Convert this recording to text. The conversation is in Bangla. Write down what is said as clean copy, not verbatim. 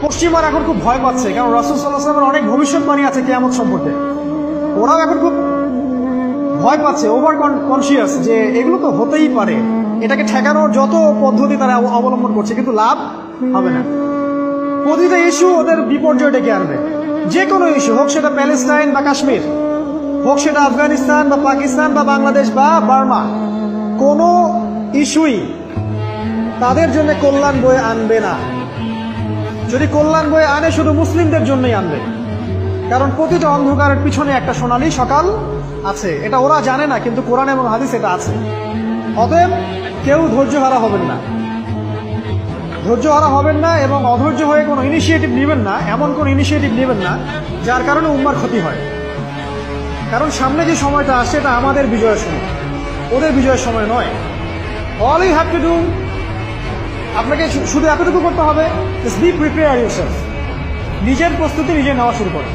পশ্চিমারা এখন খুব ভয় পাচ্ছে, কারণ রাসূল সাল্লাল্লাহু আলাইহি ওয়াসাল্লামের অনেক ভবিষ্যৎবাণী আছে কিয়ামত সম্পর্কে। ওরাও এখন খুব ভয় পাচ্ছে, ওভার কনসিয়াস যে এগুলো তো হতেই পারে। এটাকে ঠেকানোর যত পদ্ধতি তারা অবলম্বন করছে, কিন্তু লাভ হবে না। প্রতিটা ইস্যু ওদের বিপর্যয় ডেকে আনবে। যে কোনো ইস্যু হোক, সেটা প্যালেস্টাইন বা কাশ্মীর, হোক সেটা আফগানিস্তান বা পাকিস্তান বা বাংলাদেশ বা বার্মা, কোনো ইস্যুই তাদের জন্য কল্যাণ বয়ে আনবে না। যদি কল্যাণ বয়ে আনে, শুধু মুসলিমদের জন্যই আনবে, কারণ প্রতিটা অন্ধকারের পিছনে একটা সোনালী সকাল আছে। এটা ওরা জানে না, কিন্তু কোরআন এবং হাদিস এটা আছে। অতএব কেউ ধৈর্যহারা হবেন না, ধৈর্যহারা হবেন না, এবং অধৈর্য হয়ে কোনো ইনিশিয়েটিভ নেবেন না, এমন কোনো ইনিশিয়েটিভ নেবেন না যার কারণে উম্মার ক্ষতি হয়। কারণ সামনে যে সময়টা আসছে, এটা আমাদের বিজয়ের সময়, ওদের বিজয়ের সময় নয়। All you have to do, আপনাকে শুধু এতটুকু করতে হবে, জাস্ট বি প্রিপেয়ার ইউরসেলফ। নিজের প্রস্তুতি নিজে নেওয়া শুরু করুন।